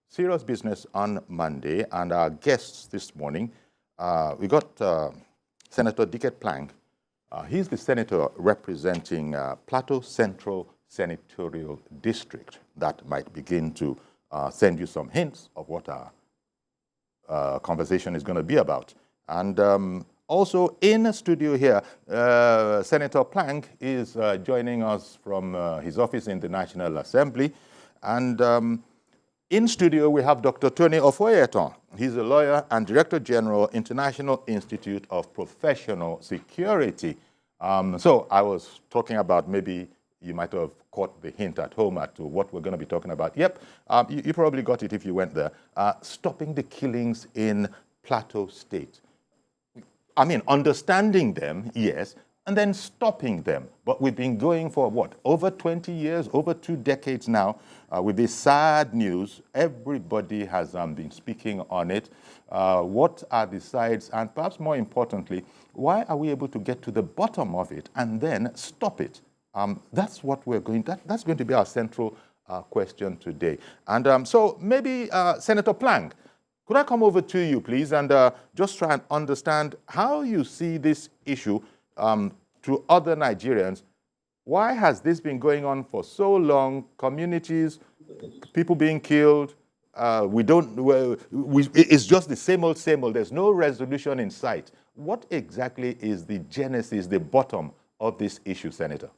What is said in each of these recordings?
Serious business on Monday, and our guests this morning, we got Senator Plang. He's the senator representing Plateau Central Senatorial District. That might begin to send you some hints of what our conversation is going to be about. And also in the studio here, Senator Plang is joining us from his office in the National Assembly. And in studio, we have Dr. Tony Ofoyeton. He's a lawyer and Director General, International Institute of Professional Security. So I was talking about, maybe you might have caught the hint at home at what we're going to be talking about. Yep, you probably got it if you went there. Stopping the killings in Plateau State. I mean, understanding them, yes, and then stopping them. But we've been going for, what, over 20 years, over 2 decades now, with this sad news. Everybody has been speaking on it. What are the sides? And perhaps more importantly, why are we able to get to the bottom of it and then stop it? That's what we're going to, that's going to be our central question today. And so maybe Senator Plang, could I come over to you, please, and just try and understand how you see this issue to other Nigerians. Why has this been going on for so long? Communities, people being killed, it's just the same old, same old. There's no resolution in sight. What exactly is the genesis, the bottom of this issue, Senator?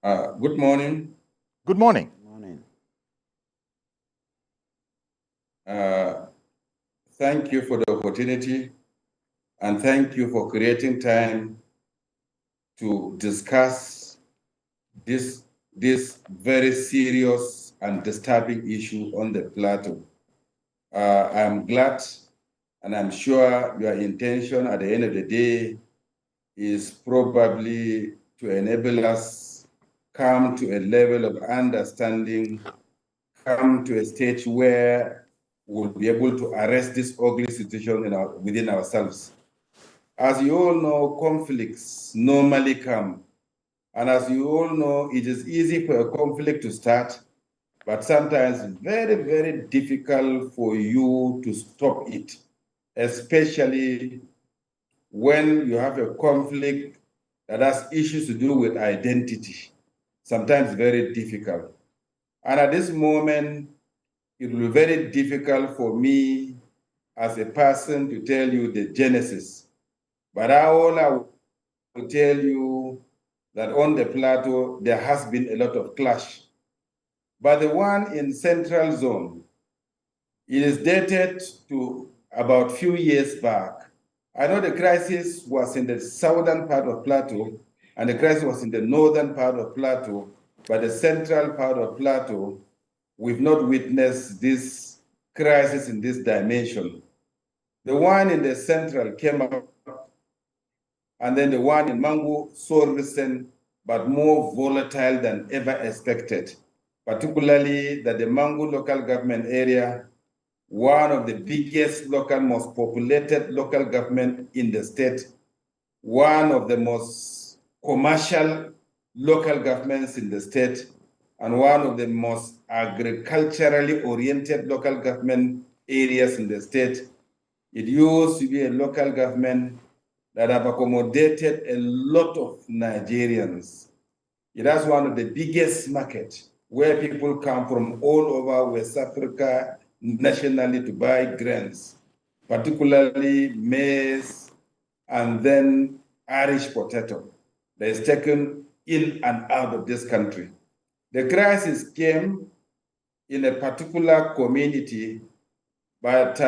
Good morning. Good morning. Thank you for the opportunity, and thank you for creating time to discuss this very serious and disturbing issue on the Plateau. I'm glad, and I'm sure your intention at the end of the day is probably to enable us come to a level of understanding, come to a stage where we'll be able to arrest this ugly situation within ourselves. As you all know, conflicts normally come. And as you all know, it is easy for a conflict to start, but sometimes very, very difficult for you to stop it, especially when you have a conflict that has issues to do with identity. Sometimes very difficult. And at this moment, it will be very difficult for me as a person to tell you the genesis. But all I will tell you that on the Plateau, there has been a lot of clash. But the one in Central Zone, it is dated to about a few years back. I know the crisis was in the southern part of Plateau, and the crisis was in the northern part of Plateau, but the central part of Plateau, we've not witnessed this crisis in this dimension. The one in the central came up, and then the one in Mangu, so recent, but more volatile than ever expected, particularly that the Mangu local government area, one of the biggest local, most populated local government in the state, one of the most commercial local governments in the state, and one of the most agriculturally oriented local government areas in the state. It used to be a local government that have accommodated a lot of Nigerians. It has one of the biggest markets where people come from all over West Africa nationally to buy grains, particularly maize and then Irish potato that is taken in and out of this country. The crisis came in a particular community, but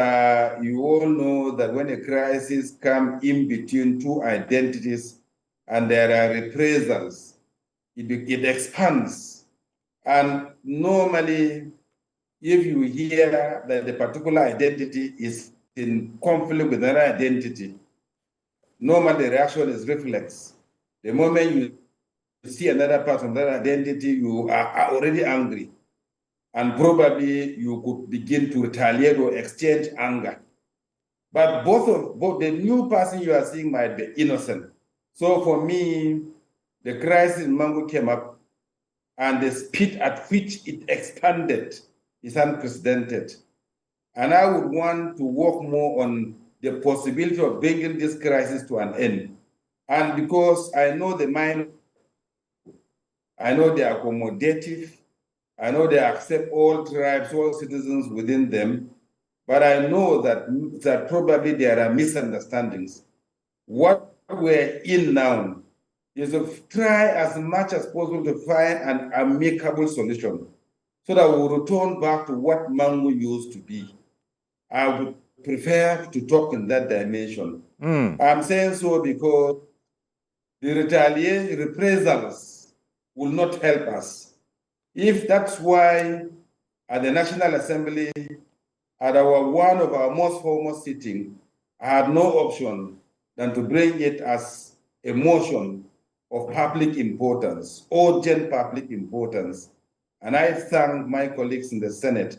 you all know that when a crisis comes in between two identities and there are reprisals, it expands. And normally, if you hear that the particular identity is in conflict with another identity, normally the reaction is reflex. The moment you see another person, another identity, you are already angry. And probably you could begin to retaliate or exchange anger. But both the new person you are seeing might be innocent. So for me, the crisis in Mangu came up and the speed at which it expanded is unprecedented. And I would want to work more on the possibility of bringing this crisis to an end. And because I know the mind, I know they are accommodative, I know they accept all tribes, all citizens within them, but I know that probably there are misunderstandings. What we're in now is to try as much as possible to find an amicable solution so that we'll return back to what Mangu used to be. I would prefer to talk in that dimension. I'm saying so because the retaliation, reprisals will not help us. If that's why at the National Assembly, at one of our most famous sitting, I had no option than to bring it as a motion of public importance, urgent public importance. And I thank my colleagues in the Senate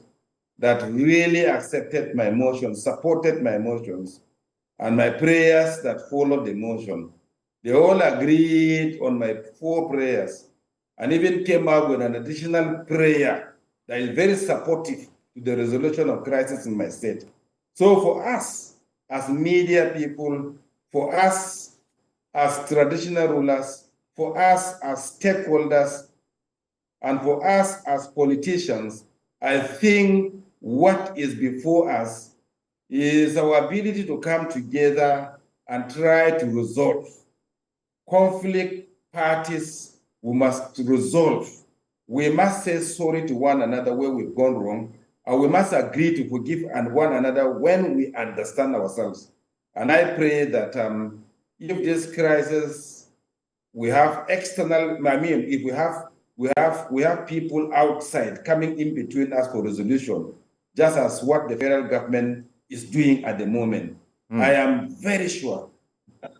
that really accepted my motion, supported my motions, and my prayers that followed the motion. They all agreed on my 4 prayers and even came up with an additional prayer that is very supportive to the resolution of crisis in my state. So for us as media people, for us as traditional rulers, for us as stakeholders, and for us as politicians, I think what is before us is our ability to come together and try to resolve conflict. Parties, we must resolve. We must say sorry to one another where we've gone wrong, and we must agree to forgive one another when we understand ourselves. And I pray that if this crisis, we have external, I mean, if we have people outside coming in between us for resolution, just as what the federal government is doing at the moment. I am very sure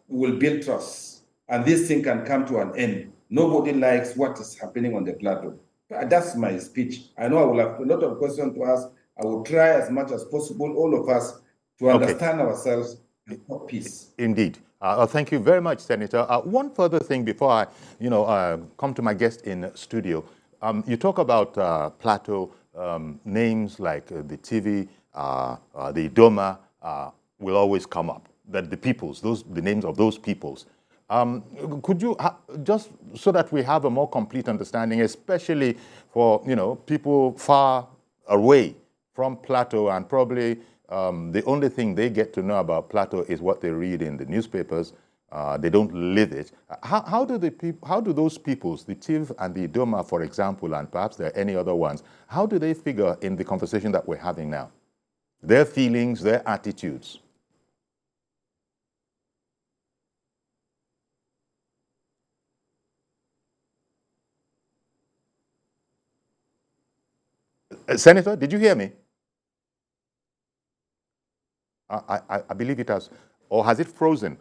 we will build trust, and this thing can come to an end. Nobody likes what is happening on the plateau. That's my speech. I know I will have a lot of questions to ask. I will try as much as possible, all of us, to understand ourselves and for peace. Indeed. Thank you very much, Senator. One further thing before I, come to my guest in studio. You talk about Plateau, names like the TV, the Idoma will always come up. That the peoples, the names of those peoples. Could you, just so that we have a more complete understanding, especially for, people far away from Plateau, and probably the only thing they get to know about Plateau is what they read in the newspapers. They don't live it. How do those peoples, the Tiv and the Idoma, for example, and perhaps there are any other ones, how do they figure in the conversation that we're having now? Their feelings, their attitudes. Senator, did you hear me? I believe it has, or has it frozen?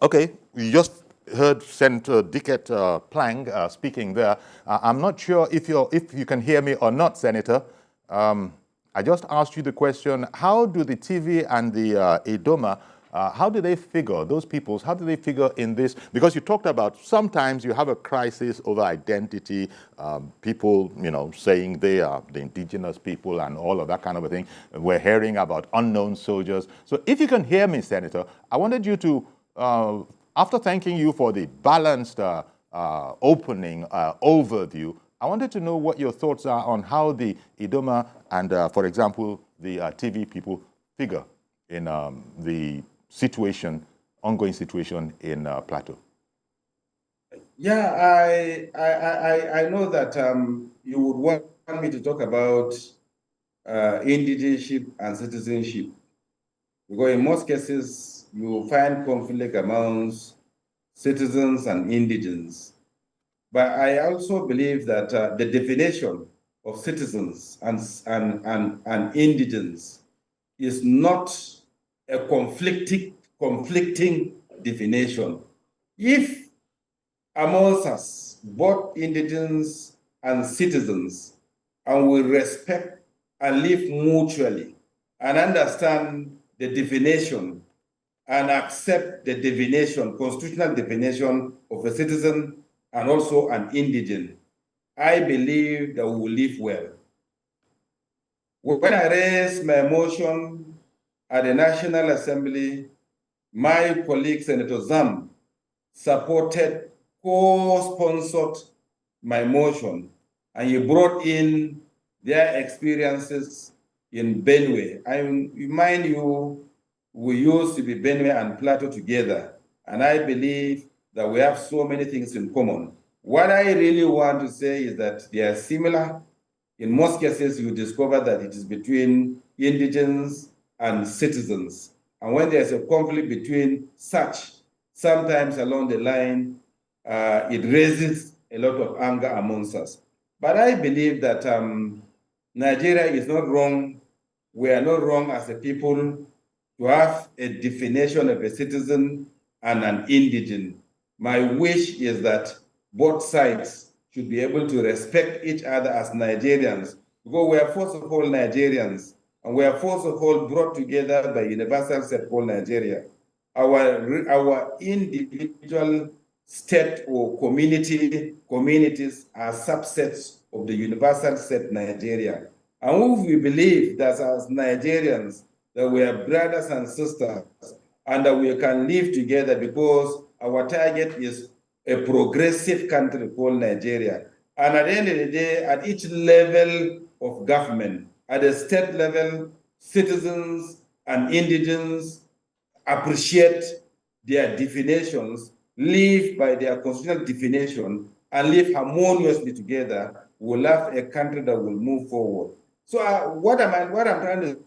Okay, we just heard Senator Dicket Plang speaking there. I'm not sure if you can hear me or not, Senator. I just asked you the question: how do the TV and the Idoma, how do they figure, those peoples, how do they figure in this? Because you talked about sometimes you have a crisis over identity, people, saying they are the indigenous people and all of that kind of a thing. We're hearing about unknown soldiers. So if you can hear me, Senator, I wanted you to, after thanking you for the balanced opening overview, I wanted to know what your thoughts are on how the Idoma and, for example, the TV people figure in the ongoing situation in Plateau. Yeah, I know that you would want me to talk about indigenship and citizenship, because in most cases you will find conflict amongst citizens and indigents. But I also believe that the definition of citizens and indigents is not a conflicting definition. If amongst us, both indigents and citizens, and we respect and live mutually and understand the definition and accept the definition, constitutional definition of a citizen and also an indigent, I believe that we will live well. When I raised my motion at the National Assembly, my colleague, Senator Zam, supported, co-sponsored my motion, and he brought in their experiences in Benue. I remind you, we used to be Benue and Plateau together, and I believe that we have so many things in common. What I really want to say is that they are similar. In most cases, you discover that it is between indigents and citizens. And when there's a conflict between such, sometimes along the line, it raises a lot of anger amongst us. But I believe that Nigeria is not wrong. We are not wrong as a people to have a definition of a citizen and an indigent. My wish is that both sides should be able to respect each other as Nigerians, because we are first of all Nigerians, and we are first of all brought together by universal set called Nigeria. Our individual state or communities are subsets of the universal set Nigeria. And if we believe that as Nigerians, that we are brothers and sisters, and that we can live together because our target is a progressive country called Nigeria. And at the end of the day, at each level of government, at the state level, citizens and indigents appreciate their definitions, live by their constitutional definition, and live harmoniously together. We'll have a country that will move forward. So what I'm trying to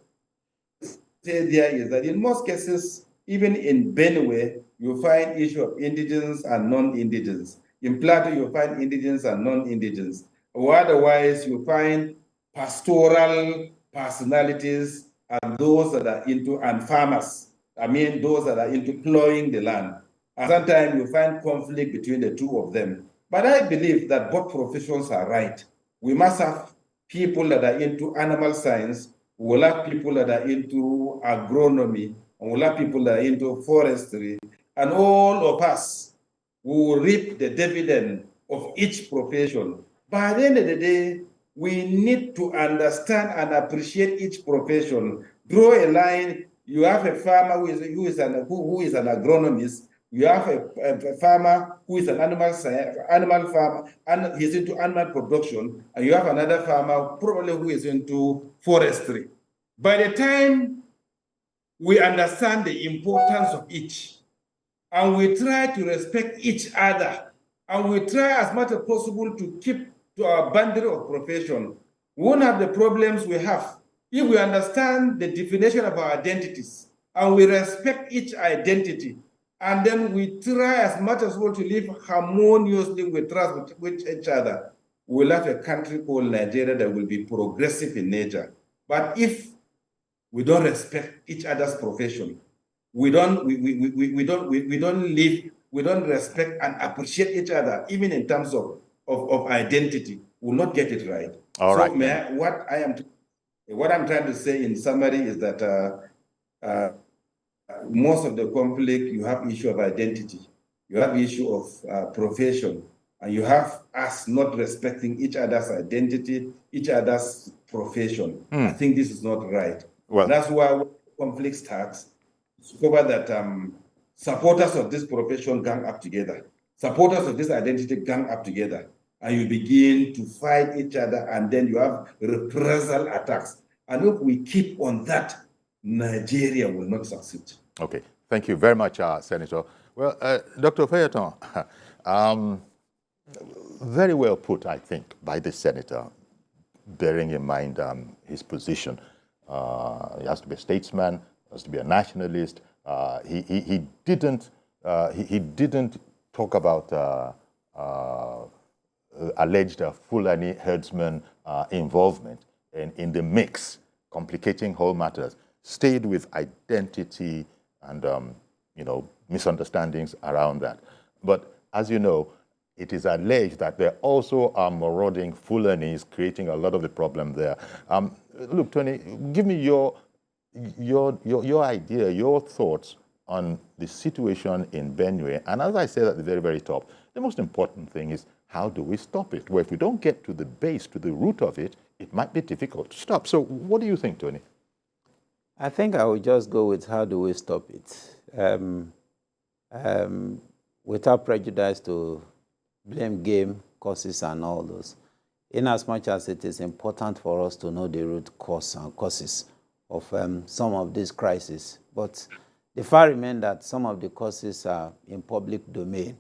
say there is that in most cases, even in Benue, you find issue of indigents and non-indigents. In Plateau, you find indigents and non-indigents. Or otherwise, you find pastoral personalities and those that are into, and farmers. I mean, those that are into plowing the land. And sometimes you find conflict between the two of them. But I believe that both professions are right. We must have people that are into animal science. We'll have people that are into agronomy, and we'll have people that are into forestry, and all of us will reap the dividend of each profession. By the end of the day, we need to understand and appreciate each profession. Draw a line. You have a farmer who is an agronomist. You have a farmer who is an animal farmer, and he's into animal production, and you have another farmer probably who is into forestry. By the time we understand the importance of each, and we try to respect each other, and we try as much as possible to keep to our boundary of profession, we won't have the problems we have if we understand the definition of our identities, and we respect each identity. And then we try as much as possible to live harmoniously with trust with each other. We'll have a country called Nigeria that will be progressive in nature. But if we don't respect each other's profession, we don't respect and appreciate each other, even in terms of identity, we'll not get it right. All right. What I'm trying to say in summary is that most of the conflict, you have issue of identity, you have issue of profession, and you have us not respecting each other's identity, each other's profession. I think this is not right. Well, that's why when conflict starts, discover that supporters of this profession gang up together, supporters of this identity gang up together, and you begin to fight each other, and then you have reprisal attacks. And if we keep on that, Nigeria will not succeed. Okay, thank you very much, Senator. Well, Dr. Phaeton, very well put, I think, by the senator, bearing in mind his position. He has to be a statesman, has to be a nationalist. He didn't talk about alleged Fulani herdsmen involvement in the mix, complicating whole matters. Stayed with identity and misunderstandings around that. But as you know, it is alleged that there also are marauding Fulanis creating a lot of the problem there. Look, Tony, give me your idea, your thoughts on the situation in Benue. And as I said at the very, very top, The most important thing is, how do we stop it? Well, if we don't get to the base, to the root of it, it might be difficult to stop. So what do you think, Tony? I think I would just go with how do we stop it? Without prejudice to blame game, causes, and all those. In as much as it is important for us to know the root cause and causes of some of these crises, but the fact remains that some of the causes are in public domain.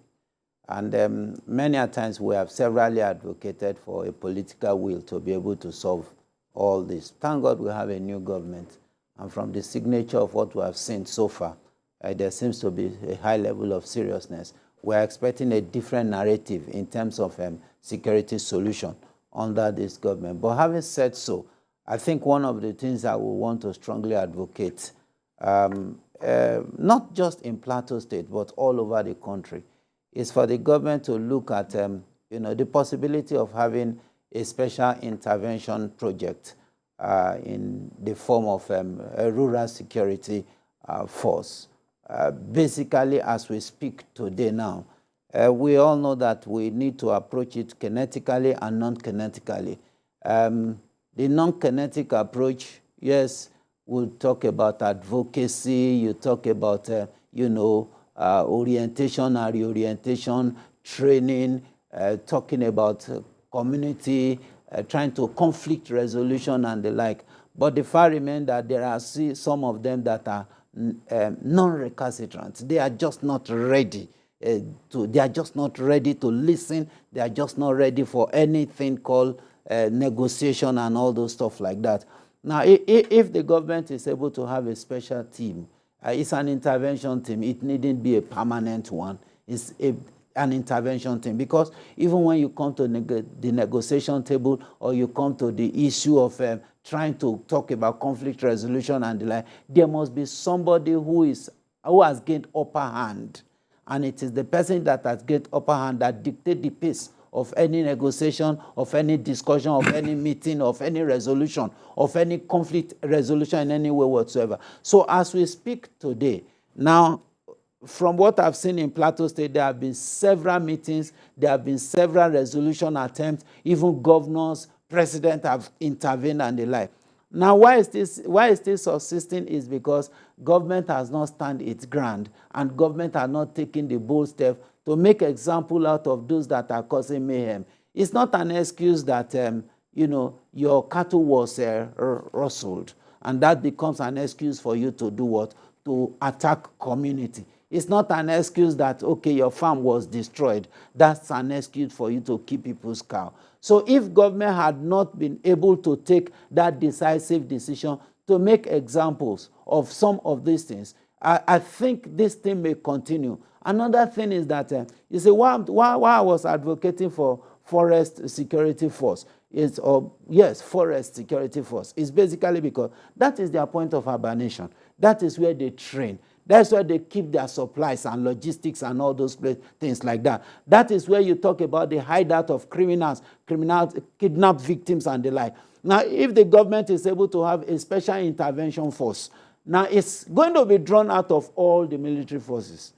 And many a times we have severally advocated for a political will to be able to solve all this. Thank God we have a new government. And from the signature of what we have seen so far, there seems to be a high level of seriousness. We're expecting a different narrative in terms of security solution under this government. But having said so, I think one of the things that we want to strongly advocate, not just in Plateau State, but all over the country, is for the government to look at the possibility of having a special intervention project in the form of a rural security force. Basically, as we speak today now, we all know that we need to approach it kinetically and non-kinetically. The non-kinetic approach, yes, we'll talk about advocacy, you talk about, orientation and reorientation, training, talking about community, trying to conflict resolution and the like. But the fact remains that there are some of them that are non-recalcitrant. They are just not ready they are just not ready to listen. They are just not ready for anything called negotiation and all those stuff like that. Now, if the government is able to have a special team, it's an intervention team. It needn't be a permanent one. It's an intervention team, because even when you come to the negotiation table, or you come to the issue of trying to talk about conflict resolution and the like, there must be somebody who has gained upper hand, and it is the person that has gained upper hand that dictates the pace of any negotiation, of any discussion, of any meeting, of any resolution, of any conflict resolution in any way whatsoever. So as we speak today, now, from what I've seen in Plateau State, there have been several meetings, there have been several resolution attempts, even governors, president have intervened and the like. Now, why is this subsisting is because government has not stand its ground, and government has not taken the bold step to make example out of those that are causing mayhem. It's not an excuse that, your cattle was rustled, and that becomes an excuse for you to do what? To attack community. It's not an excuse that, okay, your farm was destroyed. That's an excuse for you to keep people's cow. So if government had not been able to take that decisive decision to make examples of some of these things, I think this thing may continue. Another thing is that, you see, why I was advocating for forest security force forest security force is basically because that is their point of hibernation. That is where they train. That's where they keep their supplies and logistics and all those things like that. That is where you talk about the hideout of criminals, kidnapped victims and the like. Now, if the government is able to have a special intervention force, now it's going to be drawn out of all the military forces.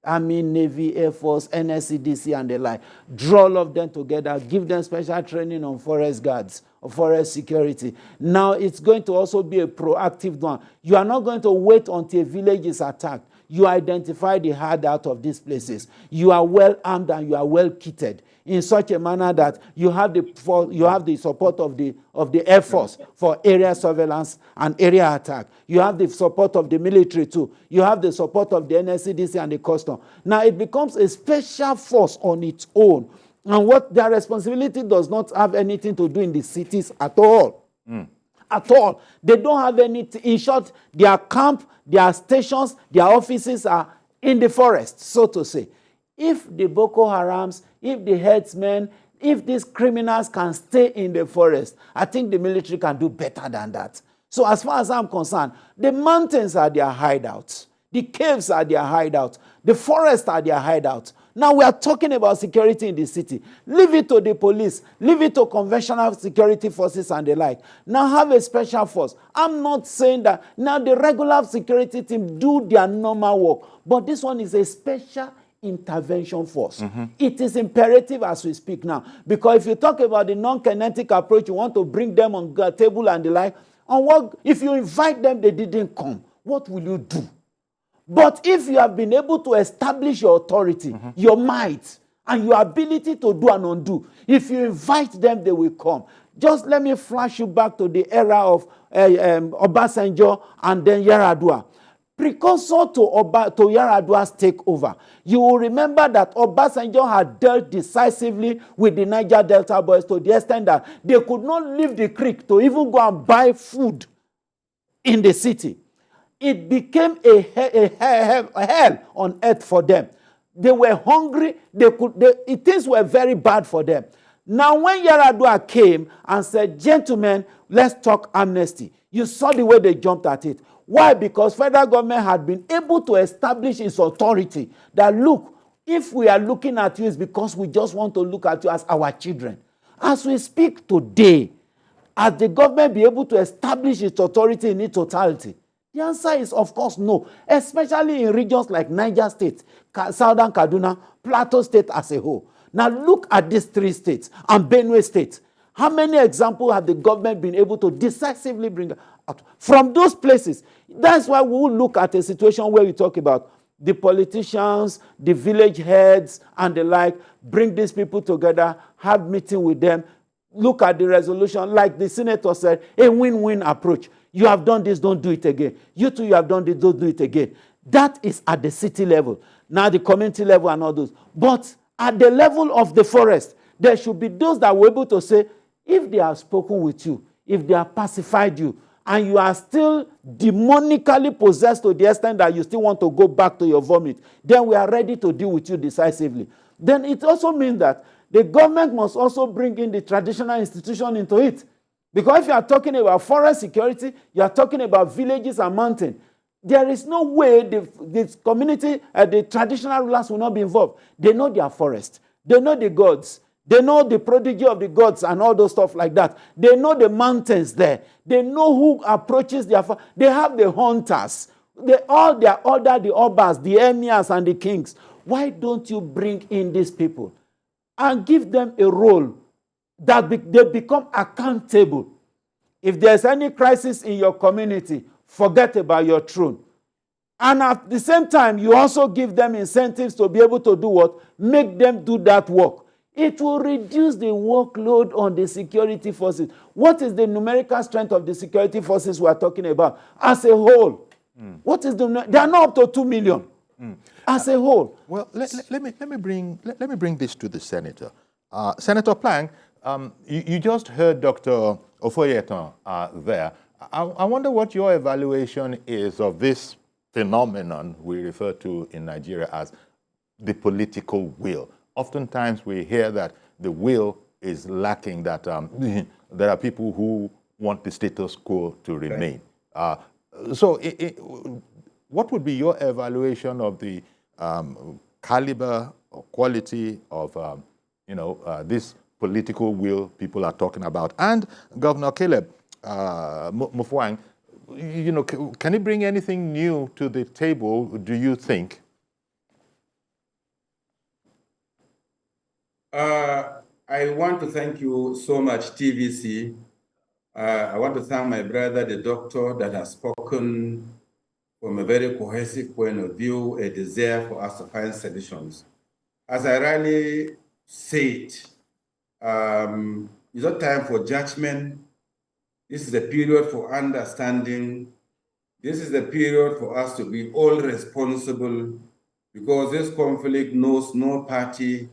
Army, Navy, Air Force, NSCDC, and the like. Draw all of them together, give them special training on forest guards, or forest security. Now, it's going to also be a proactive one. You are not going to wait until a village is attacked. You identify the hideout of these places. You are well armed and you are well kitted in such a manner that you have the support of the Air Force for area surveillance and area attack. You have the support of the military too. You have the support of the NSCDC and the custom. Now it becomes a special force on its own, and what their responsibility does not have anything to do in the cities at all. At all. They don't have anything. In short, their camp, their stations, their offices are in the forest, so to say. If the Boko Harams, if the headsmen, if these criminals can stay in the forest, I think the military can do better than that. So as far as I'm concerned, the mountains are their hideouts. The caves are their hideouts. The forests are their hideouts. Now we are talking about security in the city. Leave it to the police. Leave it to conventional security forces and the like. Now have a special force. I'm not saying that now the regular security team do their normal work, but this one is a special intervention force. It is imperative as we speak now. Because if you talk about the non-kinetic approach, you want to bring them on the table and the like, and what if you invite them, they didn't come, what will you do? But if you have been able to establish your authority, your might, and your ability to do and undo, if you invite them, they will come. Just let me flash you back to the era of Obasanjo and then Yar'Adua. Precursor to Yar'Adua's takeover, you will remember that Obasanjo had dealt decisively with the Niger Delta boys to the extent that they could not leave the creek to even go and buy food in the city. It became a hell on earth for them. They were hungry. Things were very bad for them. Now, when Yar'Adua came and said, gentlemen, let's talk amnesty, you saw the way they jumped at it. Why? Because federal government had been able to establish its authority that, look, if we are looking at you, it's because we just want to look at you as our children. As we speak today, has the government be able to establish its authority in its totality? The answer is, of course, no, especially in regions like Niger State, Southern Kaduna, Plateau State as a whole. Now look at these three states and Benue State. How many examples have the government been able to decisively bring out from those places? That's why we will look at a situation where we talk about the politicians, the village heads, and the like, bring these people together, have meeting with them, look at the resolution, like the senator said, a win-win approach. You have done this, don't do it again. You too, you have done this, don't do it again. That is at the city level. Now the community level and all those. But at the level of the forest, there should be those that were able to say, if they have spoken with you, if they have pacified you, and you are still demonically possessed to the extent that you still want to go back to your vomit, then we are ready to deal with you decisively. Then it also means that the government must also bring in the traditional institution into it. Because if you are talking about forest security, you are talking about villages and mountains. There is no way the community, the traditional rulers will not be involved. They know their forest. They know the gods. They know the prodigy of the gods and all those stuff like that. They know the mountains there. They know who approaches their... They have the hunters. They order the obas, the emirs, and the kings. Why don't you bring in these people and give them a role that they become accountable? If there's any crisis in your community, forget about your throne. And at the same time, you also give them incentives to be able to do what? Make them do that work. It will reduce the workload on the security forces. What is the numerical strength of the security forces we are talking about as a whole? What is they are not up to 2 million as a whole. Well, let me bring this to the senator. Senator Plang, you just heard Dr. Ofoyeton there. I wonder what your evaluation is of this phenomenon we refer to in Nigeria as the political will. Oftentimes we hear that the will is lacking, that there are people who want the status quo to remain. So what would be your evaluation of the caliber or quality of this political will people are talking about? And Governor Caleb Mufwang, can he bring anything new to the table, do you think? I want to thank you so much, TVC. I want to thank my brother, the doctor, that has spoken from a very cohesive point of view, a desire for us to find solutions. As I rightly said, it's not time for judgment. This is a period for understanding. This is the period for us to be all responsible, because this conflict knows no party.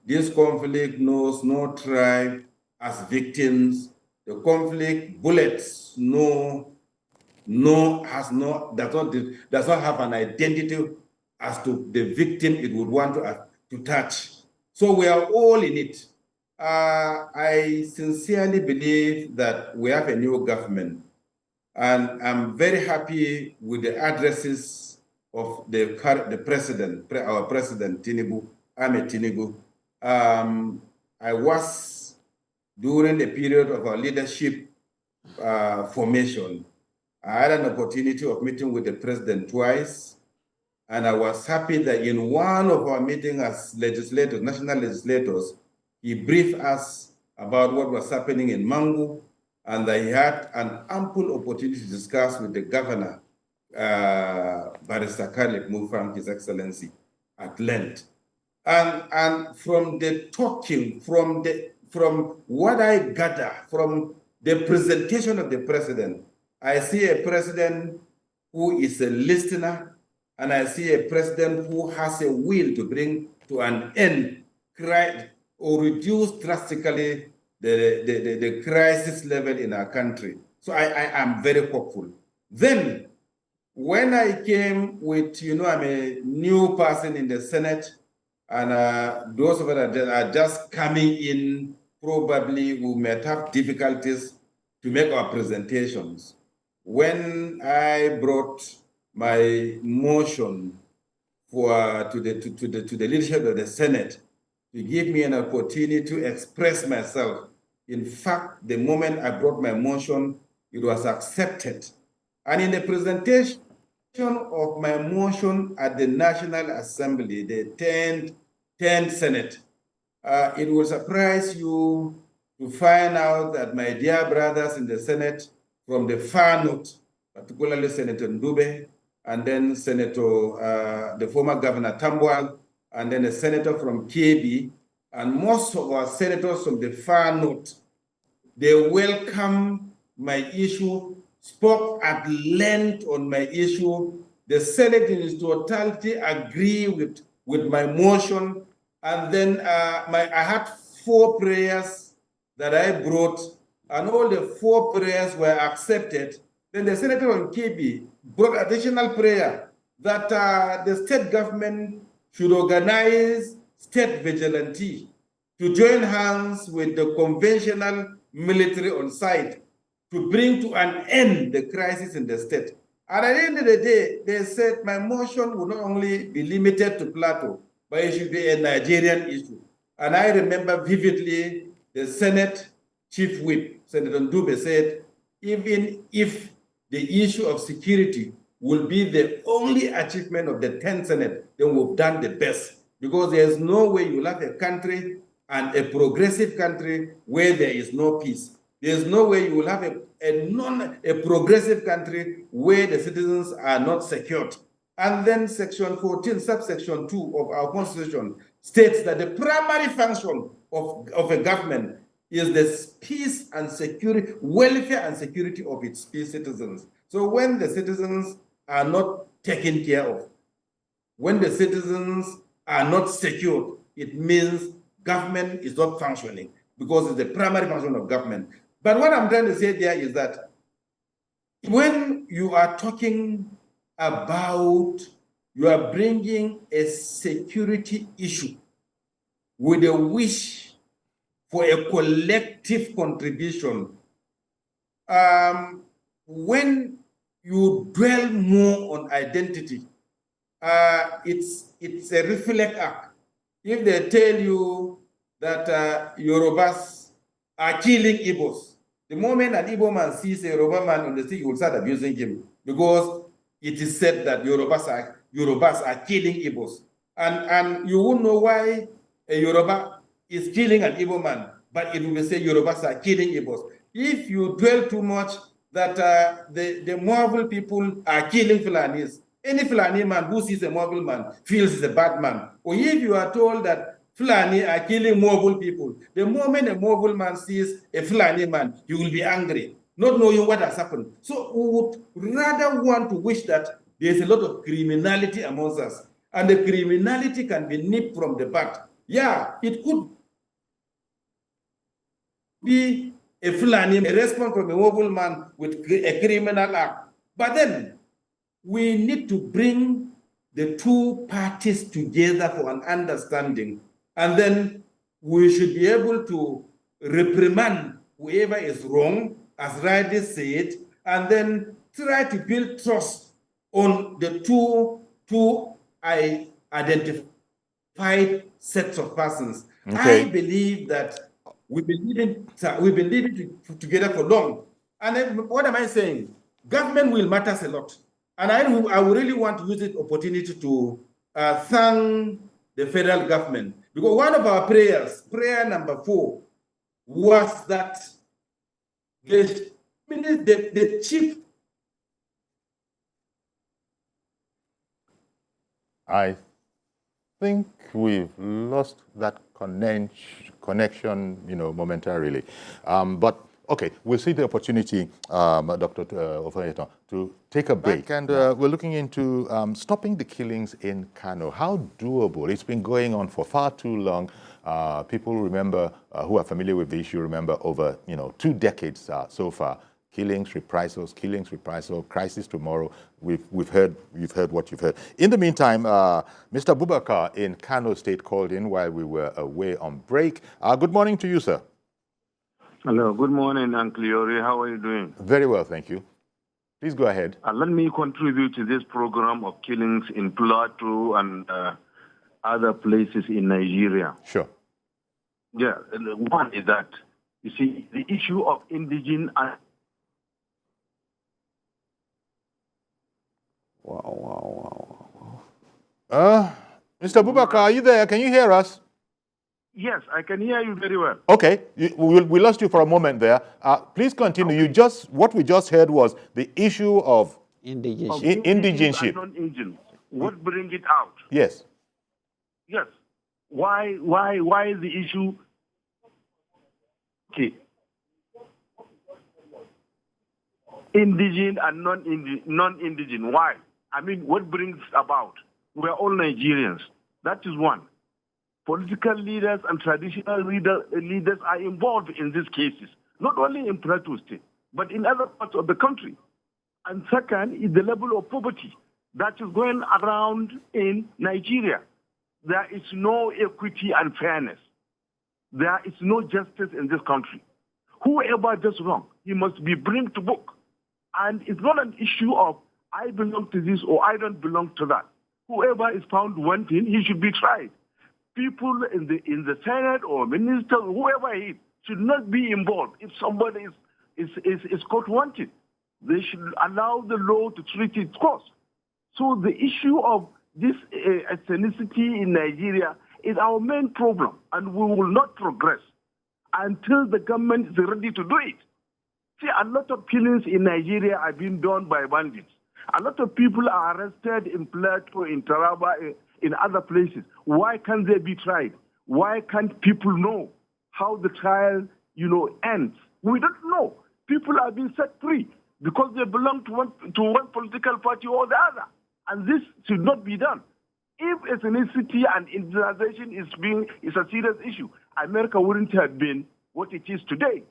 This conflict knows no tribe as victims. The conflict bullets does not have an identity as to the victim it would want to touch. So we are all in it. I sincerely believe that we have a new government, and I'm very happy with the addresses of the president, our president Tinubu, Ahmed Tinubu. I was, during the period of our leadership formation, I had an opportunity of meeting with the president twice. And I was happy that in one of our meetings as legislators, national legislators, he briefed us about what was happening in Mangu, and that he had an ample opportunity to discuss with the governor, Barrister Khaled Mufram, His Excellency, at length. And from the talking, from what I gather from the presentation of the president, I see a president who is a listener, and I see a president who has a will to bring to an end or reduce drastically the crisis level in our country. So I am very hopeful. Then, when I came with, I'm a new person in the Senate, and those of us that are just coming in, probably we might have difficulties to make our presentations. When I brought my motion to the leadership of the Senate to give me an opportunity to express myself, in fact, the moment I brought my motion, it was accepted. And in the presentation of my motion at the National Assembly, the 10th Senate, it will surprise you to find out that my dear brothers in the Senate from the far north, particularly Senator Ndube, and then Senator, the former Governor Tambuwal, and then a senator from KB, and most of our senators from the far north, they welcome my issue, spoke at length on my issue. The Senate in its totality agree with my motion. And then I had 4 prayers that I brought, and all the 4 prayers were accepted. Then the senator on KB brought additional prayer that the state government should organize state vigilante to join hands with the conventional military on site to bring to an end the crisis in the state. And at the end of the day, they said my motion would not only be limited to Plateau, but it should be a Nigerian issue. And I remember vividly the Senate Chief Whip, Senator Ndube, said, even if the issue of security will be the only achievement of the 10th Senate, then we've done the best. Because there's no way you'll have a country and a progressive country where there is no peace. There's no way you will have a progressive country where the citizens are not secured. And then Section 14, subsection 2 of our Constitution states that the primary function of a government is the peace and security, welfare and security of its citizens. So when the citizens are not taken care of, when the citizens are not secured, it means government is not functioning, because it's the primary function of government. But what I'm trying to say there is that when you are talking about, you are bringing a security issue with a wish for a collective contribution, when you dwell more on identity, it's a reflex act. If they tell you that Yorubas are killing Igbos, the moment an Igbo man sees a Yoruba man on the street, he will start abusing him, because it is said that Yorubas are killing Igbos. And you won't know why a Yoruba is killing an Igbo man, but it will say Yorubas are killing Igbos. If you dwell too much that the Marvel people are killing Fulanis, any Fulani man who sees a Marvel man feels he's a bad man. Or if you are told that Fulani are killing Marvel people, the moment a Marvel man sees a Fulani man, he will be angry, not knowing what has happened. So we would rather want to wish that there's a lot of criminality amongst us, and the criminality can be nipped from the bud. Yeah, it could be a Fulani, a response from a Marvel man with a criminal act. But then we need to bring the two parties together for an understanding, and then we should be able to reprimand whoever is wrong, as rightly said, and then try to build trust on the two identified sets of persons. Okay. I believe that we've been living together for long. And then, what am I saying? Government will matter a lot. And I would really want to use this opportunity to thank the federal government, because one of our prayers, prayer number 4, was that the chief. I think we've lost that connection, momentarily. But okay, we'll see the opportunity, Dr. Ofayeto, to take a break. And we're looking into stopping the killings in Kano. How doable? It's been going on for far too long. People remember, who are familiar with the issue, remember over 2 decades so far. Killings, reprisals, crisis tomorrow. You've heard what you've heard. In the meantime, Mr. Bubakar in Kano State called in while we were away on break. Good morning to you, sir. Hello, good morning, Uncle Yori. How are you doing? Very well, thank you. Please go ahead. Let me contribute to this program of killings in Plateau and other places in Nigeria. Sure. Yeah, one is that, you see, the issue of indigenous... Mr. Bubakar, are you there? Can you hear us? Yes, I can hear you very well. Okay, we lost you for a moment there. Please continue. Okay. What we just heard was the issue of indigenship. Non-indigenous. What bring it out? Yes. Yes. Why is the issue? Okay. Indigenous and non-indigenous. Why? I mean, what brings about? We're all Nigerians. That is one. Political leaders and traditional leaders are involved in these cases, not only in Plateau State, but in other parts of the country. And second is the level of poverty that is going around in Nigeria. There is no equity and fairness. There is no justice in this country. Whoever does wrong, he must be brought to book. And it's not an issue of I belong to this or I don't belong to that. Whoever is found wanting, he should be tried. People in the Senate or minister, whoever he is, should not be involved. If somebody is caught wanted, they should allow the law to treat its course. So the issue of this ethnicity in Nigeria is our main problem, and we will not progress until the government is ready to do it. See, a lot of killings in Nigeria are being done by bandits. A lot of people are arrested in Plateau, in Taraba, in other places. Why can't they be tried? Why can't people know how the trial, ends? We don't know. People are being set free because they belong to one political party or the other. And this should not be done. If ethnicity and indigenization is a serious issue, America wouldn't have been what it is today.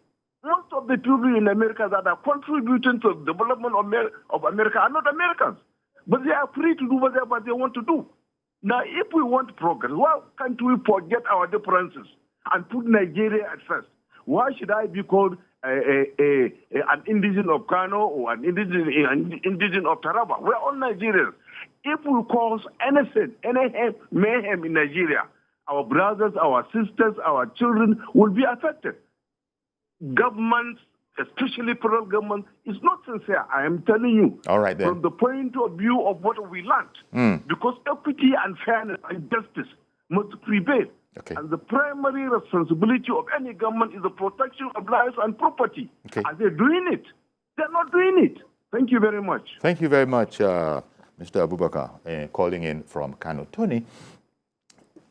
Most of the people in America that are contributing to the development of America are not Americans. But they are free to do whatever they want to do. Now, if we want progress, why can't we forget our differences and put Nigeria at first? Why should I be called an indigenous of Kano or an indigenous of Taraba? We're all Nigerians. If we cause anything, any mayhem in Nigeria, our brothers, our sisters, our children will be affected. Governments, especially federal government, is not sincere. I am telling you. All right, then. From the point of view of what we learned. Because equity and fairness and justice must prevail. Okay. And the primary responsibility of any government is the protection of lives and property. Okay. Are they doing it? They're not doing it. Thank you very much. Thank you very much, Mr. Abubakar, calling in from Kano. Tony,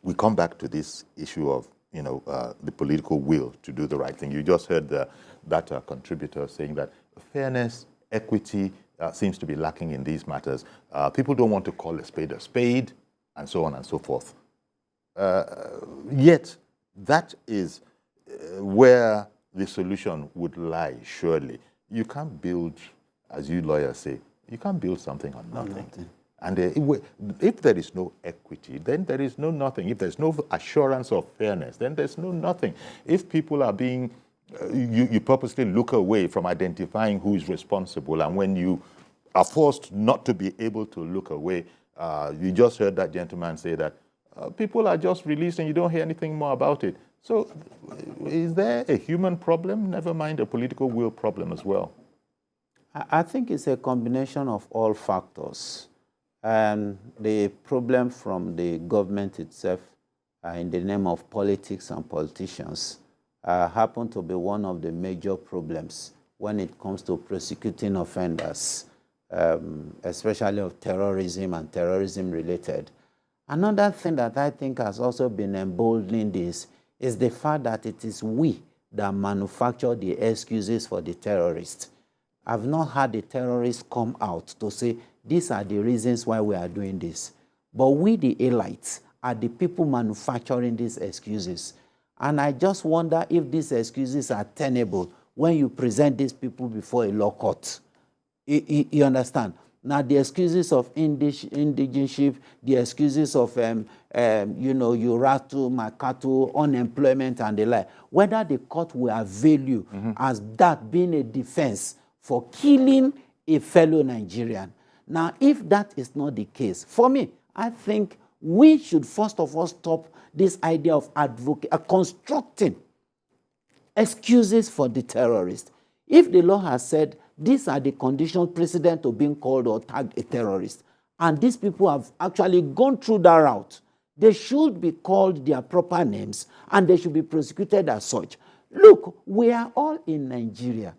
we come back to this issue of the political will to do the right thing. You just heard that contributor saying that fairness, equity seems to be lacking in these matters. People don't want to call a spade, and so on and so forth. Yet, that is where the solution would lie, surely. You can't build, as you lawyers say, you can't build something on nothing. And if there is no equity, then there is no nothing. If there's no assurance of fairness, then there's no nothing. If people are being, you purposely look away from identifying who is responsible, and when you are forced not to be able to look away, you just heard that gentleman say that people are just released and you don't hear anything more about it. So is there a human problem? Never mind a political will problem as well. I think it's a combination of all factors. And the problem from the government itself in the name of politics and politicians happen to be one of the major problems when it comes to prosecuting offenders, especially of terrorism and terrorism related. Another thing that I think has also been emboldening this is the fact that it is we that manufacture the excuses for the terrorists. I've not had the terrorists come out to say, these are the reasons why we are doing this. But we, the elites, are the people manufacturing these excuses. And I just wonder if these excuses are tenable when you present these people before a law court. You understand? Now, the excuses of indigenship, the excuses of, you rattle my cattle, unemployment, and the like, whether the court will avail you as that being a defense for killing a fellow Nigerian. Now, if that is not the case, for me, I think we should first of all stop this idea of constructing excuses for the terrorist. If the law has said these are the conditions precedent to being called or tagged a terrorist, and these people have actually gone through that route, they should be called their proper names and they should be prosecuted as such. Look, we are all in Nigeria.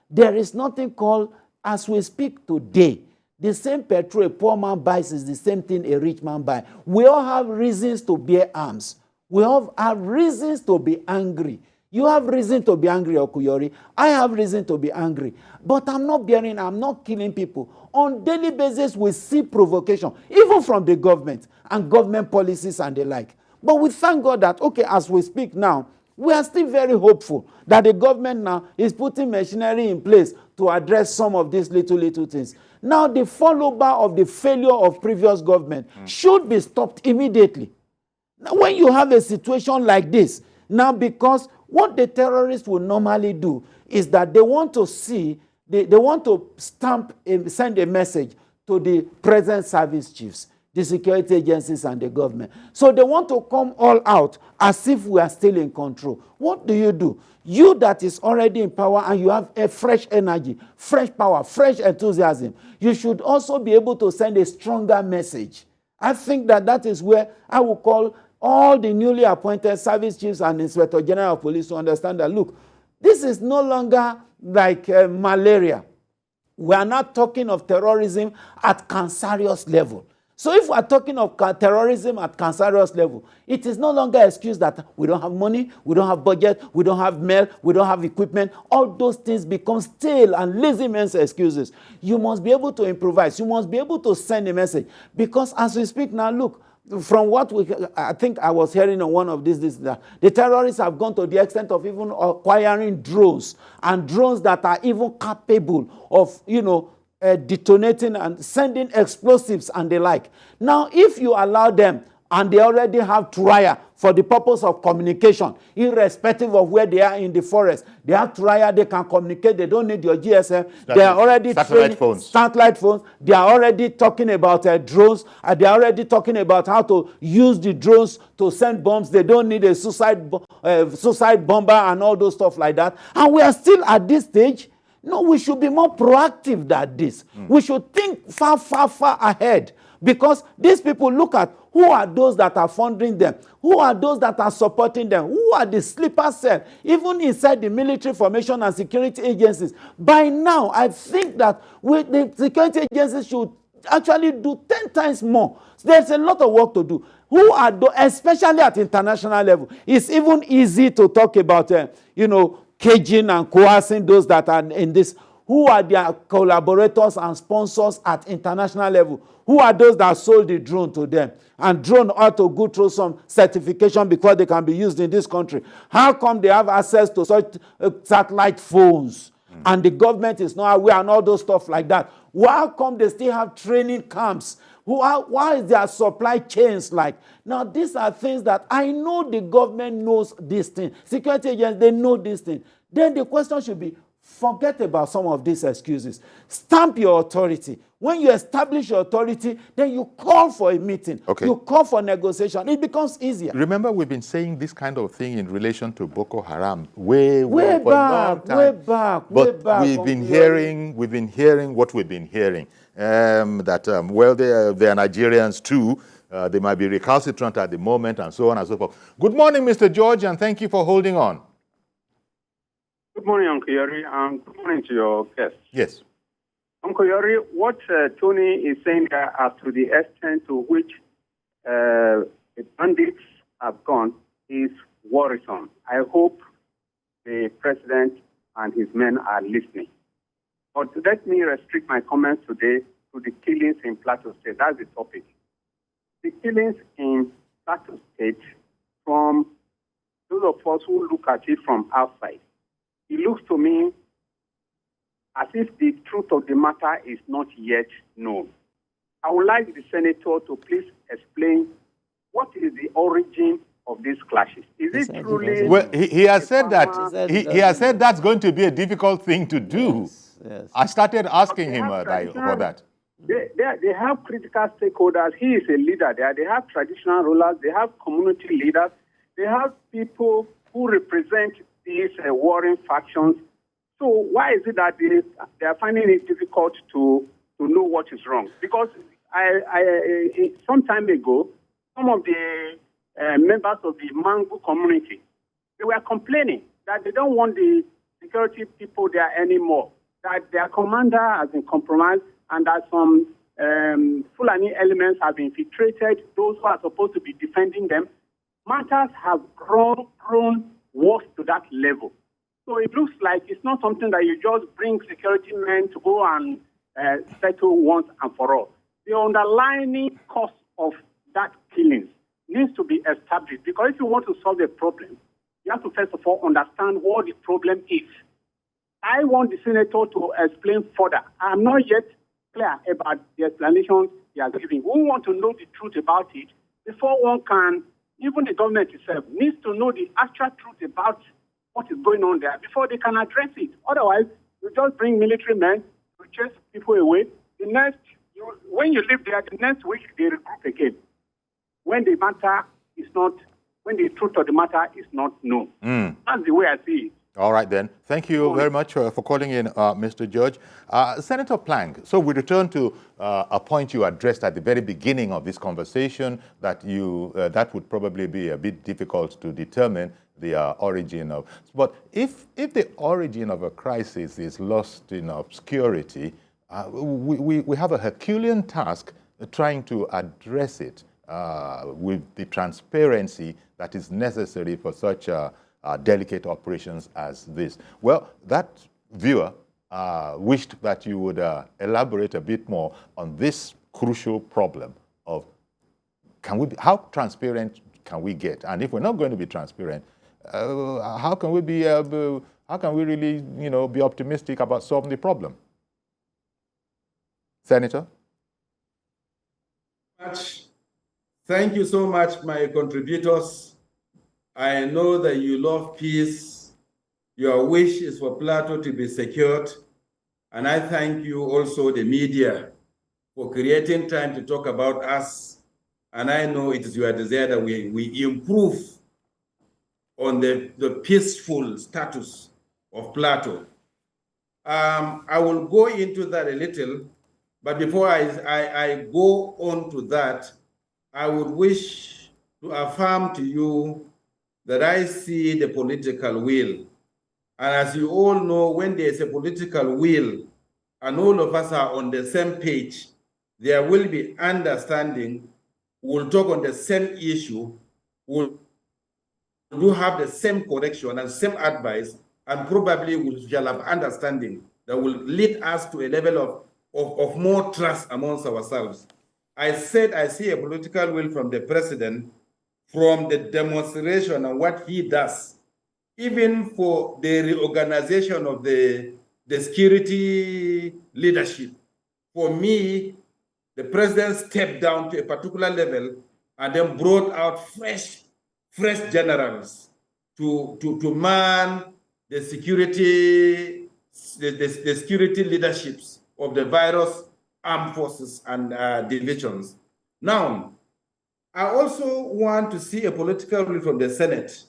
There is nothing called, as we speak today, the same petrol a poor man buys is the same thing a rich man buys. We all have reasons to bear arms. We all have reasons to be angry. You have reason to be angry, Okuyori. I have reason to be angry. But I'm not killing people. On daily basis, we see provocation, even from the government and government policies and the like. But we thank God that, okay, as we speak now, we are still very hopeful that the government now is putting machinery in place to address some of these little things. Now, the follow-up of the failure of previous government should be stopped immediately. Now, when you have a situation like this, now because what the terrorists will normally do is that they want to see, they want to send a message to the present service chiefs, the security agencies and the government. So they want to come all out as if we are still in control. What do? You that is already in power and you have a fresh energy, fresh power, fresh enthusiasm, you should also be able to send a stronger message. I think that is where I will call all the newly appointed service chiefs and inspector general of police to understand that, look, this is no longer like malaria. We are not talking of terrorism at cancerous level. So if we are talking of terrorism at cancerous level, it is no longer an excuse that we don't have money, we don't have budget, we don't have mail, we don't have equipment. All those things become stale and lazy men's excuses. You must be able to improvise. You must be able to send a message. Because as we speak now, look, from what I think I was hearing on one of these, the terrorists have gone to the extent of even acquiring drones, and drones that are even capable of, detonating and sending explosives and the like. Now, if you allow them, and they already have Turaya for the purpose of communication, irrespective of where they are in the forest, they have Turaya, they can communicate, they don't need your GSM. They are already satellite phones. They are already talking about drones, and they are already talking about how to use the drones to send bombs. They don't need a suicide bomber and all those stuff like that. And we are still at this stage. No, we should be more proactive than this. We should think far, far, far ahead. Because these people, look at who are those that are funding them, who are those that are supporting them, who are the sleeper cell, even inside the military formation and security agencies. By now, I think that the security agencies should actually do 10 times more. There's a lot of work to do. Who are those, especially at international level? It's even easy to talk about, caging and coercing those that are in this. Who are their collaborators and sponsors at international level? Who are those that sold the drone to them? And drone ought to go through some certification before they can be used in this country. How come they have access to such satellite phones? And the government is not aware and all those stuff like that. Why come they still have training camps? Why is their supply chains like? Now, these are things that I know the government knows these things. Security agents, they know these things. Then the question should be, Forget about some of these excuses. Stamp your authority. When you establish your authority, then you call for a meeting. Okay. You call for negotiation. It becomes easier. Remember, we've been saying this kind of thing in relation to Boko Haram way Way for a long back, time. way back, But way back, we've been hearing what we've been hearing. Well, they are Nigerians too. They might be recalcitrant at the moment, and so on and so forth. Good morning, Mr. George, and thank you for holding on. Good morning, Uncle Yori, and good morning to your guests. Yes. Uncle Yori, what Tony is saying there as to the extent to which the bandits have gone is worrisome. I hope the president and his men are listening. But let me restrict my comments today to the killings in Plateau State. That's the topic. The killings in Plateau State, from those of us who look at it from outside, it looks to me as if the truth of the matter is not yet known. I would like the senator to please explain what is the origin of these clashes. Is it truly... Well, he has said that he has said that's going to be a difficult thing to do. Yes. I started asking him for that. They have critical stakeholders. He is a leader there. They have traditional rulers. They have community leaders. They have people who represent these warring factions. So why is it that they are finding it difficult to know what is wrong? Because some time ago, some of the members of the Mangu community, they were complaining that they don't want the security people there anymore, that their commander has been compromised, and that some Fulani elements have infiltrated those who are supposed to be defending them. Matters have grown worse to that level. So it looks like it's not something that you just bring security men to go and settle once and for all. The underlying cause of that killing needs to be established, because if you want to solve a problem, you have to first of all understand what the problem is. I want the senator to explain further. I'm not yet clear about the explanations he has given. We want to know the truth about it before one can, even the government itself needs to know the actual truth about what is going on there before they can address it. Otherwise, you just bring military men to chase people away. When you live there, the next week they regroup again. When the truth of the matter is not known. That's the way I see it. All right, then. Thank you very much for calling in, Mr. George. Senator Plang, so we return to a point you addressed at the very beginning of this conversation, that that would probably be a bit difficult to determine the origin of. But if the origin of a crisis is lost in obscurity, we have a Herculean task trying to address it with the transparency that is necessary for such delicate operations as this. Well, that viewer wished that you would elaborate a bit more on this crucial problem of how transparent can we get? And if we're not going to be transparent, how can we really, be optimistic about solving the problem? Senator? Thank you so much, my contributors. I know that you love peace. Your wish is for Plateau to be secured. And I thank you also, the media, for creating time to talk about us. And I know it is your desire that we improve on the peaceful status of Plateau. I will go into that a little, but before I go on to that, I would wish to affirm to you that I see the political will. And as you all know, when there's a political will and all of us are on the same page, there will be understanding. We'll talk on the same issue. We'll do have the same correction and same advice, and probably we shall have understanding that will lead us to a level of more trust amongst ourselves. I said I see a political will from the president, from the demonstration and what he does, even for the reorganization of the security leadership. For me, the president stepped down to a particular level and then brought out fresh generals to man the security the security leaderships of the various armed forces and divisions. Now, I also want to see a political will from the Senate.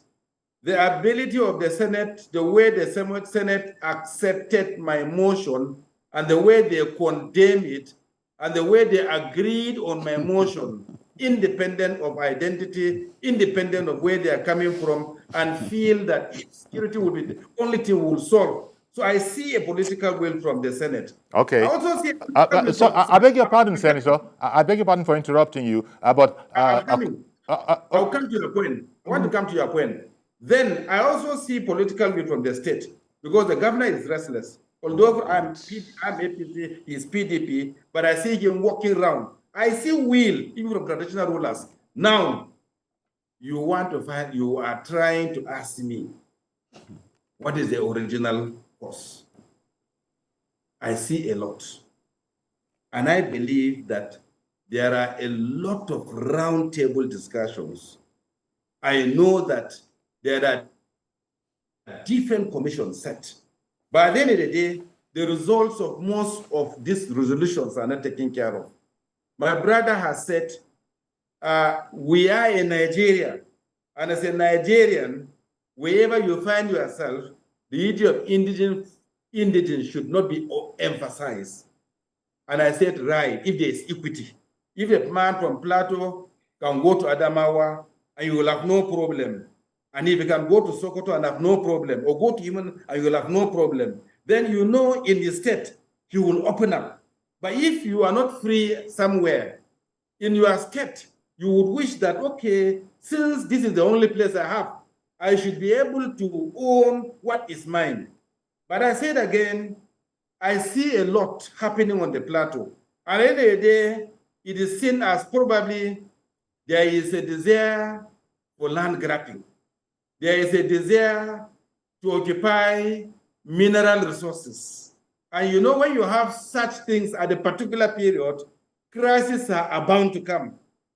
The ability of the Senate, the way the Senate accepted my motion and the way they condemned it and the way they agreed on my motion, independent of identity, independent of where they are coming from, and feel that security will be the only thing we will solve. So I see a political will from the Senate. Okay. I also see. So I beg your pardon, Senator. I beg your pardon for interrupting you. But I'm coming. I'll come to your point. I want to come to your point. Then I also see political will from the state because the governor is restless. Although I'm APC, he's PDP, but I see him walking around. I see will even from traditional rulers. Now, you are trying to ask me what is the original cause. I see a lot. And I believe that there are a lot of roundtable discussions. I know that there are different commissions set. By the end of the day, the results of most of these resolutions are not taken care of. My brother has said, we are in Nigeria, and as a Nigerian, wherever you find yourself, the issue of indigence should not be emphasized. And I said, right, if there is equity, if a man from Plateau can go to Adamawa and you will have no problem, and if you can go to Sokoto and have no problem, or go to Human and you will have no problem, then you know in the state, you will open up. But if you are not free somewhere, in your state, you would wish that, okay, since this is the only place I have, I should be able to own what is mine. But I said again, I see a lot happening on the plateau. And at the end of the day, it is seen as probably there is a desire for land grabbing. There is a desire to occupy mineral resources. And you know, when you have such things at a particular period, crises are bound to come.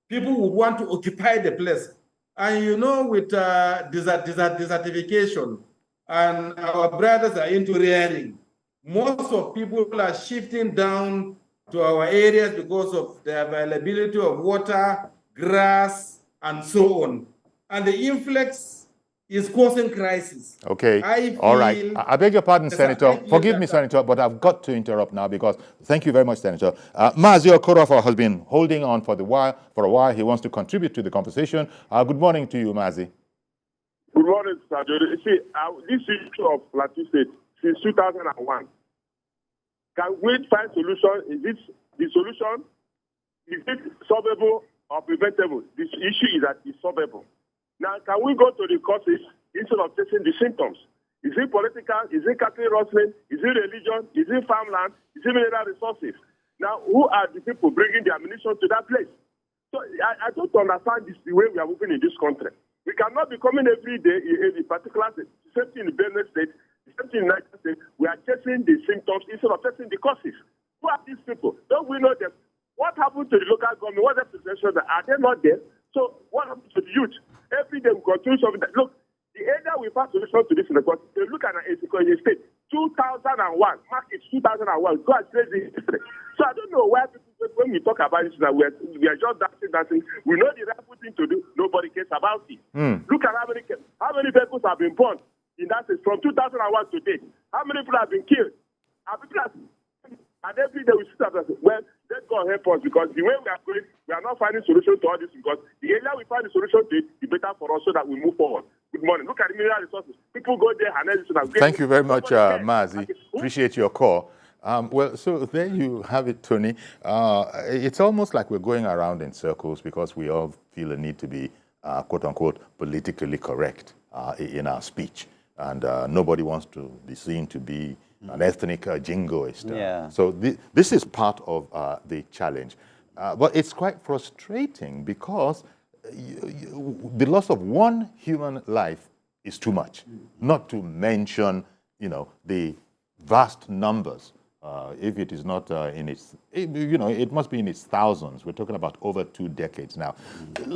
People would want to occupy the place. And you know, with desertification, and our brothers are into rearing, most of people are shifting down to our areas because of the availability of water, grass, and so on. And the influx is causing crisis. Okay. All right. I beg your pardon, Senator. Forgive me, Senator, but I've got to interrupt now because thank you very much, Senator. Mazi Okorafor has been holding on for a while. He wants to contribute to the conversation. Good morning to you, Mazi. Good morning, Sir. You see, this issue of Plateau State since 2001. Can we find solution? Is it the solution? Is it solvable or preventable? This issue is that it's solvable. Now, can we go to the causes instead of testing the symptoms? Is it political? Is it cattle rustling? Is it religion? Is it farmland? Is it mineral resources? Now, who are the people bringing the ammunition to that place? So I don't understand this, the way we are moving in this country. We cannot be coming every day in a particular state. The same thing in Benue State, the same thing in United States. We are testing the symptoms instead of testing the causes. Who are these people? Don't we know them? What happened to the local government? What happened to the presidential? Are they not there? So what happened to the youth? Every day we continue something that, look, the area we found solution to this in the country, they look at it in a state, 2001, mark it 2001, go and trace the history. So I don't know why people, when we talk about this, that we are just dancing. We know the rightful thing to do, nobody cares about it. Look at how many vehicles have been burned in that state from 2001 to date. How many people have been killed? And every day we sit up and say, well, let God help us, because the way we are going, we are not finding solution to all this, because the earlier we find the solution to it, the better for us so that we move forward. Good morning. Look at the mineral resources. People go there and everything. Thank you very much, Mazi. Appreciate your call. Well, so there you have it, Tony. It's almost like we're going around in circles because we all feel a need to be, quote unquote, politically correct in our speech. And nobody wants to be seen to be an ethnic jingoist. So this is part of the challenge. But it's quite frustrating because the loss of one human life is too much, not to mention, the vast numbers If it is not in its, it must be in its thousands. We're talking about over 2 decades now.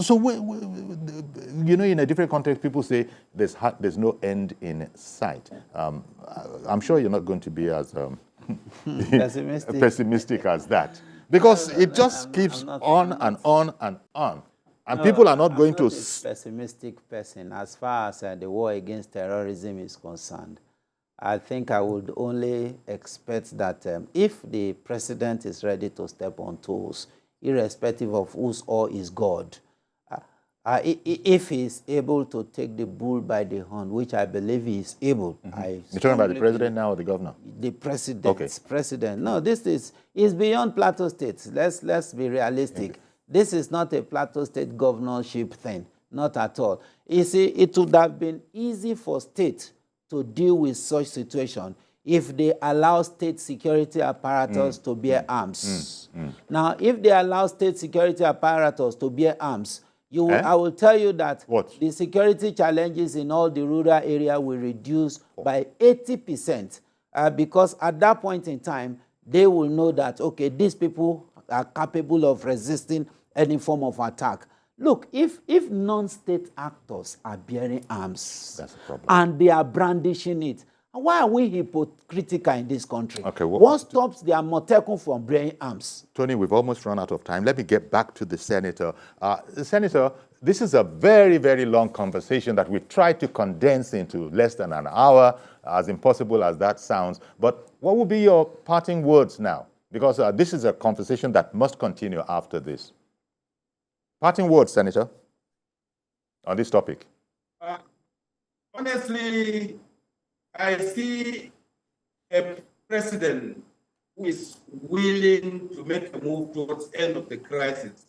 So, in a different context, people say there's no end in sight. I'm sure you're not going to be as pessimistic as that, because it just keeps on and on and on. And people are not going to... I'm not a pessimistic person as far as the war against terrorism is concerned. I think I would only expect that if the president is ready to step on toes, irrespective of whose or is God, if he is able to take the bull by the horn, which I believe he is able. You're talking about the president now or the governor? The president. Okay. President. No, this is beyond Plateau State. Let's be realistic. Okay. This is not a Plateau State governorship thing. Not at all. You see, it would have been easy for state to deal with such situation if they allow state security apparatus to bear arms. Now, if they allow state security apparatus to bear arms, I will tell you that the security challenges in all the rural area will reduce by 80%, because at that point in time, they will know that, okay, these people are capable of resisting any form of attack. Look, if non-state actors are bearing arms and they are brandishing it, why are we hypocritical in this country? Okay, what stops the Amotekun from bearing arms? Tony, we've almost run out of time. Let me get back to the senator. Senator, this is a very, very long conversation that we tried to condense into less than an hour, as impossible as that sounds. But what would be your parting words now? Because this is a conversation that must continue after this. Parting words, Senator, on this topic. Honestly, I see a president who is willing to make a move towards the end of the crisis.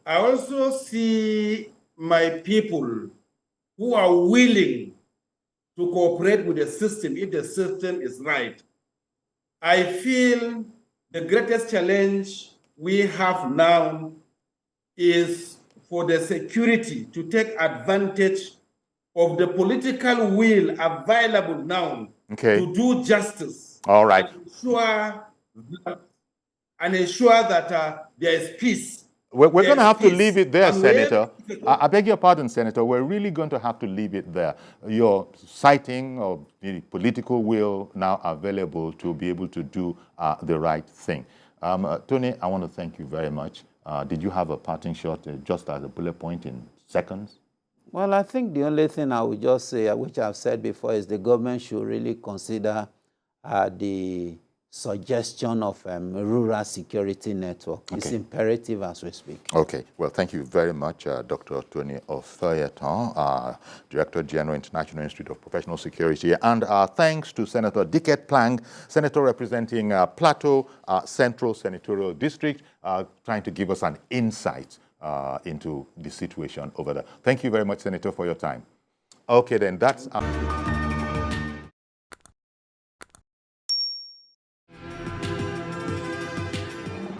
I also see my people who are willing to cooperate with the system if the system is right. I feel the greatest challenge we have now is for the security to take advantage of the political will available now to do justice. All right. And ensure that there is peace. We're going to have to leave it there, Senator. I beg your pardon, Senator. We're really going to have to leave it there. Your citing of the political will now available to be able to do the right thing. Tony, I want to thank you very much. Did you have a parting shot, just as a bullet point in seconds? Well, I think the only thing I would just say, which I've said before, is the government should really consider the suggestion of rural security network. Okay. It's imperative as we speak. Okay. Well, thank you very much, Dr. Tony Ofeyeton, Director General, International Institute of Professional Security. And thanks to Senator Dicket Plang, Senator representing Plateau Central Senatorial District, trying to give us an insight into the situation over there. Thank you very much, Senator, for your time. Okay, then that's...